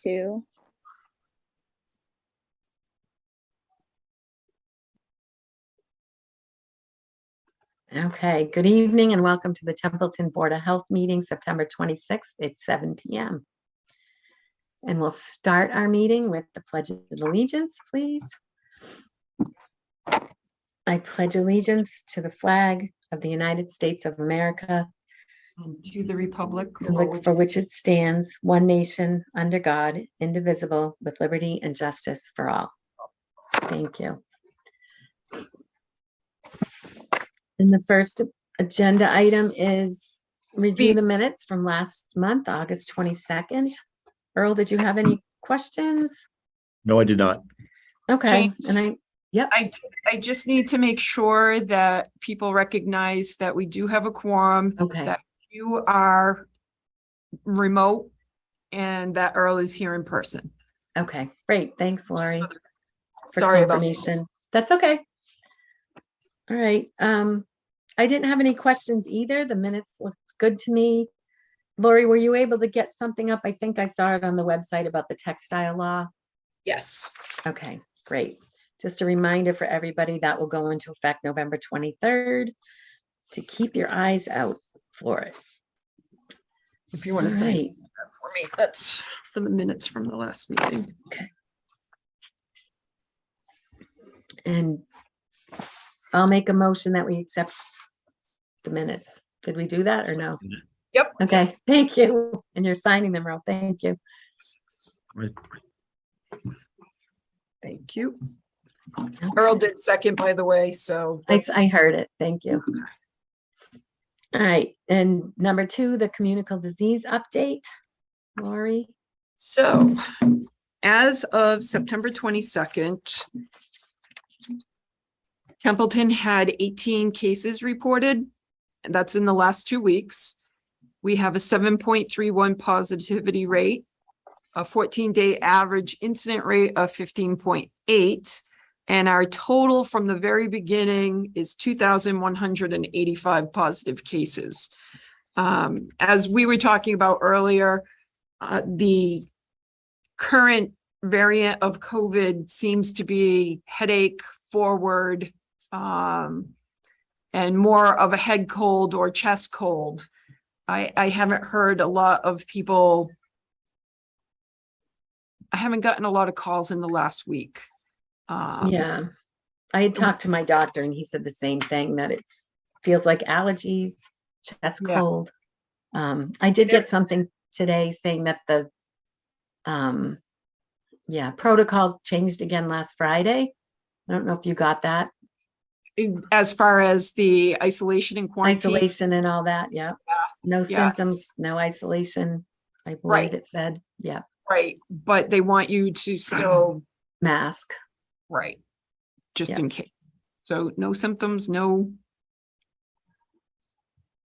2. Okay, good evening and welcome to the Templeton Board of Health meeting, September 26th. It's 7 p.m. And we'll start our meeting with the Pledge of Allegiance, please. I pledge allegiance to the flag of the United States of America and to the republic for which it stands, one nation, under God, indivisible, with liberty and justice for all. Thank you. And the first agenda item is review the minutes from last month, August 22nd. Earl, did you have any questions? No, I did not. Okay, Jane, and I just need to make sure that people recognize that we do have a quorum, okay, that you are remote, and that Earl is here in person. okay, great. Thanks, Lori. Sorry about confirmation. That's okay. All right. I didn't have any questions either. The minutes looked good to me. Lori, were you able to get something up? I think I saw it on the website about the textile law. Yes. Okay, great. Just a reminder for everybody that will go into effect November 23rd to keep your eyes out for it. If you want to say that for me, that's for the minutes from the last meeting. Okay. And I'll make a motion that we accept the minutes. Did we do that or no? Yep. Okay, thank you. And you're signing them, Earl. Thank you. Thank you. Okay. Earl did second, by the way, so I heard it. Thank you. All right. And number 2, the communicable disease update. Lori. So as of September 22nd, Templeton had 18 cases reported, and that's in the last 2 weeks. We have a 7.31 positivity rate, a 14-day average incident rate of 15.8, and our total from the very beginning is 2,185 positive cases. As we were talking about earlier, the current variant of COVID seems to be headache forward, and more of a head cold or chest cold. I haven't heard a lot of people. I haven't gotten a lot of calls in the last week. Yeah, I had talked to my doctor and he said the same thing, that it feels like allergies, chest cold. I did get something today saying that the protocol changed again last Friday. I don't know if you got that. As far as the isolation and quarantine. Isolation and all that, yeah. No symptoms, no isolation, I believe it said. Yeah. Right, but they want you to still mask. Right, just in case. So no symptoms, no.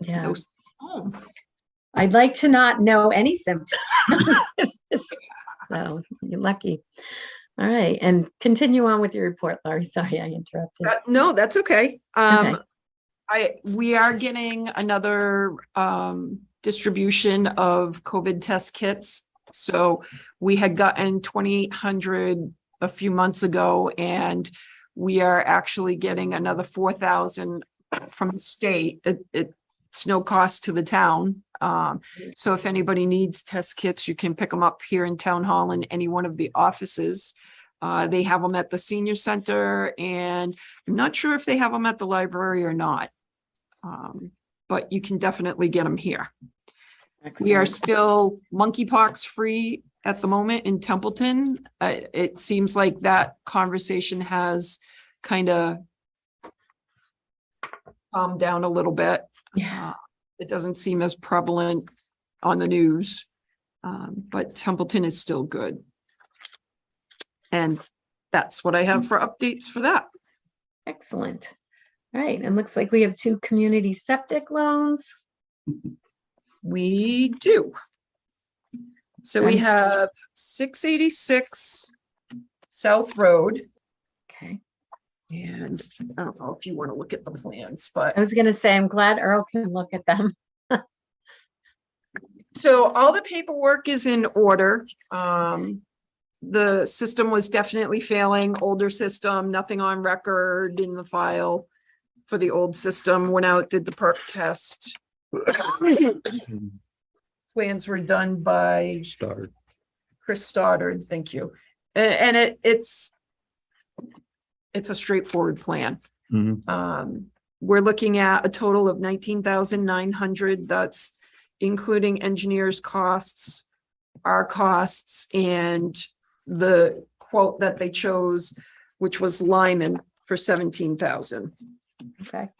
Yeah. No, I'd like to not know any symptoms. So you're lucky. All right, and continue on with your report, Laurie. Sorry, I interrupted. No, that's okay. Okay. We are getting another distribution of COVID test kits. So we had gotten 2,800 a few months ago, and we are actually getting another 4,000 from the state. It's no cost to the town. So if anybody needs test kits, you can pick them up here in Town Hall in any one of the offices. They have them at the senior center, and I'm not sure if they have them at the library or not. But you can definitely get them here. Excellent. We are still monkeypox free at the moment in Templeton. It seems like that conversation has kind of calmed down a little bit. Yeah. It doesn't seem as prevalent on the news, but Templeton is still good. And that's what I have for updates for that. Excellent. All right, and looks like we have 2 community septic loans. We do. So we have 686 South Road. Okay. And I don't know if you want to look at the plans, but I was going to say, I'm glad Earl can look at them. So all the paperwork is in order. The system was definitely failing, older system, nothing on record in the file for the old system. Went out, did the perk test. Plans were done by Start. Chris Stoddard, thank you. And it's a straightforward plan. Mhm. We're looking at a total of 19,900. That's including engineers' costs, our costs, and the quote that they chose, which was Lyman for 17,000. Okay.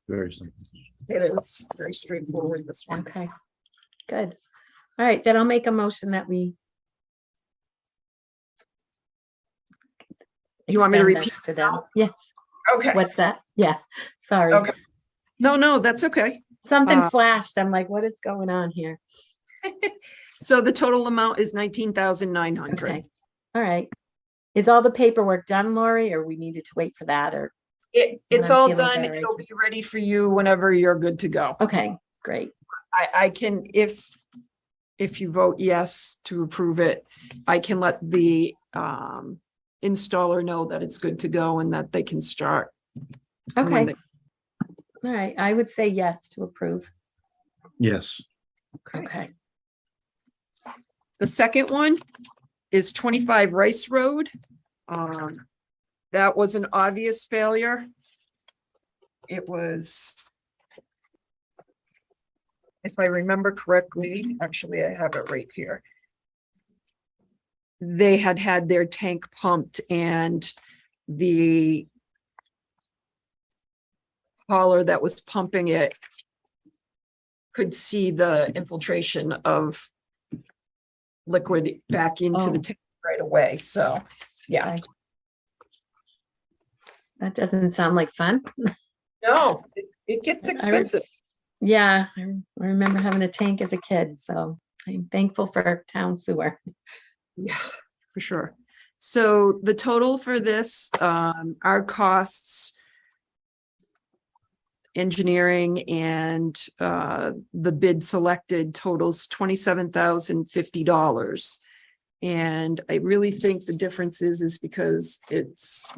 Very simple. It is very straightforward, this one. Okay, good. All right, then I'll make a motion that we. You want me to extend repeat this to them? Yes. Okay. What's that? Yeah, sorry. Okay. No, that's okay. Something flashed. I'm like, what is going on here? So the total amount is 19,900. Okay, all right. Is all the paperwork done, Lori, or we needed to wait for that, or? It's I'm all feeling done. better, I It'll can- be ready for you whenever you're good to go. Okay, great. I can, if you vote yes to approve it, I can let the installer know that it's good to go and that they can start. when Okay, they- all right. I would say yes to approve. Yes. Okay, The second one is 25 Rice Road. That was an obvious failure. It was, if I remember correctly, actually, I have it right here. They had their tank pumped and the hauler that was pumping it could see the infiltration of liquid back into the Oh. tank right away. So, yeah. Okay. That doesn't sound like fun. No, it gets I re- expensive. Yeah, I remember having a tank as a kid, so I'm thankful for town sewer. Yeah, for sure. So the total for this, our costs, engineering and the bid selected totals $27,050. And I really think the difference is because it's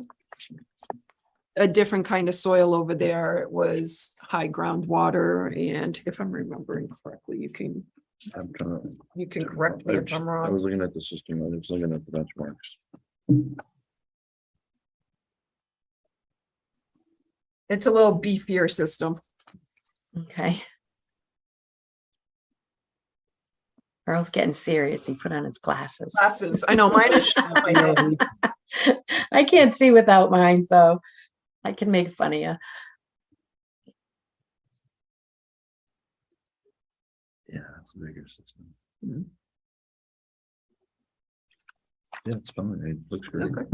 a different kind of soil over there. It was high groundwater, and if I'm remembering correctly, you can I'm trying correct me if I'm I wrong. was looking at the system. I was looking at the benchmarks. It's a little beefier system. Okay. Earl's getting serious. He put on his glasses. Glasses, I know mine is. I can't see without mine, so I can make fun of you. Yeah, it's a bigger system. Mhm. Yeah, it's fine. It looks great. Okay.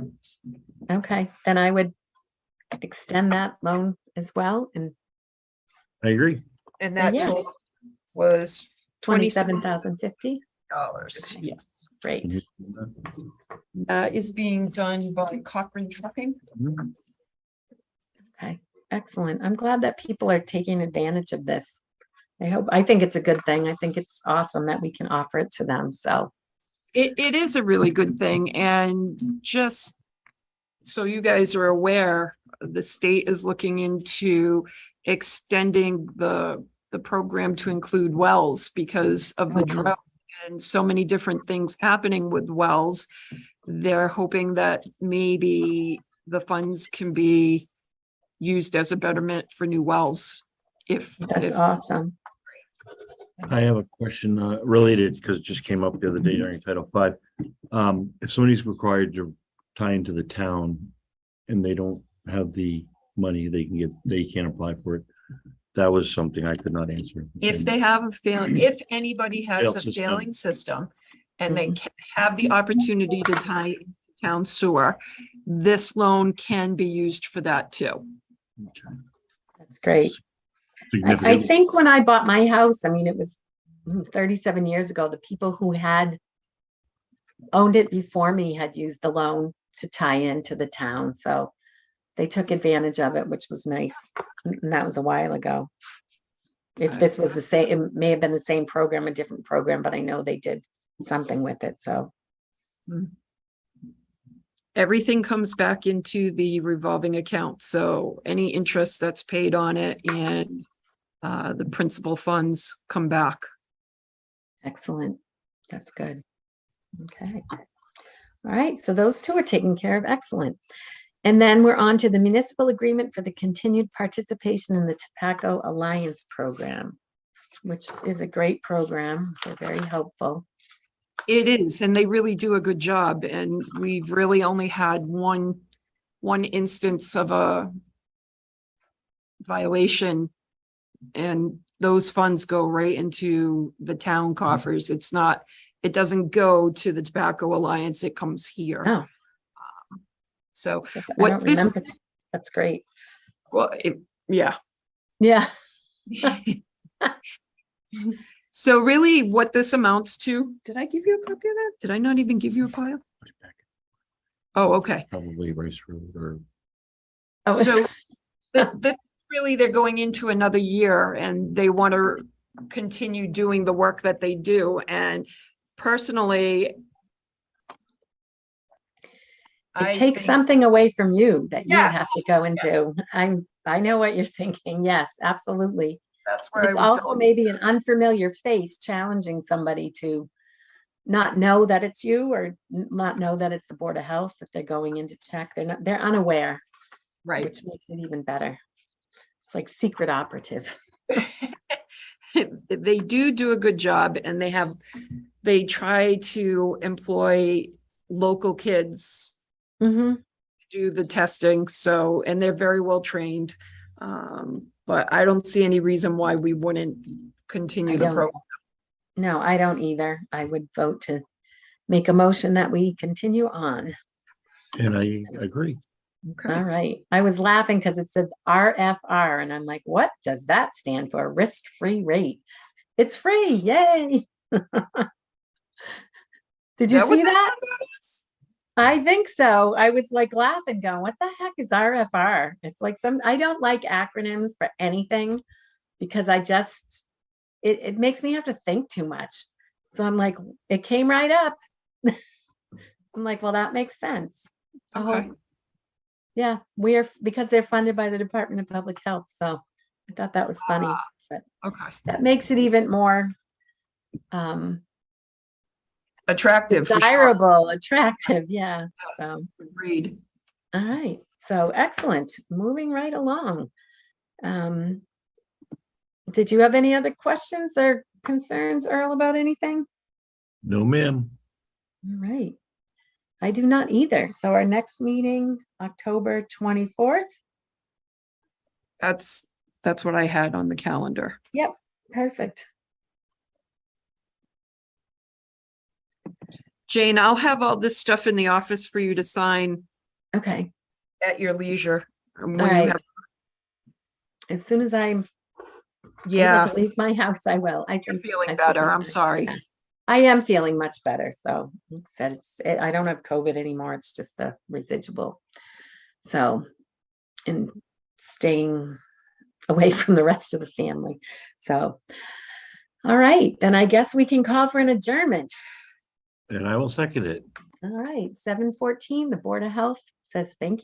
Okay, then I would extend that loan as well, and I agree. And that yes. total was $27,050. $27. Yes. Great. Mhm. Is being done by Cochrane Trucking. Mhm. Okay, excellent. I'm glad that people are taking advantage of this. I think it's a good thing. I think it's awesome that we can offer it to them, so. It is a really good thing, and just so you guys are aware, the state is looking into extending the program to include wells because of the Oh, wow. drought and so many different things happening with wells. They're hoping that maybe the funds can be used as a betterment for new wells. That's awesome. I have a question related because it just came up the other day during Title V. If somebody's required to tie into the town and they don't have the money, they can't apply for it. That was something I could not answer. If they have a failing, if anybody has Failed a system. failing system and they Mhm. have the opportunity to tie into town sewer, this loan can be used for that too. Okay. That's great. I significant. think when I bought my house, I mean, it was 37 years ago, the people who had owned it before me had used the loan to tie into the town, so they took advantage of it, which was nice. And that was a while ago. If this was the same, it may have been the same program, a different program, but I know they did something with it, so. Everything comes back into the revolving account, so any interest that's paid on it and the principal funds come back. Excellent. That's good. Okay. All right, so those two are taken care of. Excellent. And then we're on to the municipal agreement for the continued participation in the Tobacco Alliance program, which is a great program. They're very helpful. It is, and they really do a good job, and we've really only had one instance of a violation, and those funds go right into the town coffers. It doesn't go to the Tobacco Alliance, it comes here. Oh, So I what don't this, remember. That's great. well, yeah. Yeah. So really what this amounts to, did I give you a copy of that? Did I not even give you a pile? Oh, okay. Probably Rice Road or. Oh. So this really, they're going into another year and they want to continue doing the work that they do. And personally, It takes something away from you that you have Yes. to go into. I know what you're thinking. Yes, absolutely. That's where I It's was also going. maybe an unfamiliar face challenging somebody to not know that it's you or not know that it's the Board of Health that they're going in to check. They're unaware, Right. which makes it even better. It's like secret operative. They do a good job, and they try to employ local kids Mm-hmm. do the testing, so, and they're very well trained. But I don't see any reason why we wouldn't continue the program. No, I don't either. I would vote to make a motion that we continue on. And I agree. All Okay. right. I was laughing because it said RFR and I'm like, what does that stand for? Risk-free rate. It's free. Yay. Did Is you that what see that? is? I think so. I was like laughing, going, what the heck is RFR? It's like I don't like acronyms for anything because it makes me have to think too much. So I'm like, it came right up. I'm like, well, that makes sense. Okay. Yeah, because they're funded by the Department of Public Health. So I thought that was funny, but Okay. that makes it even more Attractive. for sure. desirable, attractive. Yeah. Yes, So, agreed. all right. So excellent. Moving right along. Did you have any other questions or concerns, Earl, about anything? No, ma'am. All right. I do not either. So our next meeting, October 24th. That's what I had on the calendar. Yep. Perfect. Jane, I'll have all this stuff in the office for you to sign Okay. at your leisure. When All you right. have, As soon as I'm able yeah, to leave my house, I will. I you're think feeling I should better. be I'm fine. sorry. Yeah. I am feeling much better. So like I said, I don't have COVID anymore. It's just the residual. So, and staying away from the rest of the family. So, all right, then I guess we can call for an adjournment. And I will second it. All right, 7:14, the Board of Health says thank you.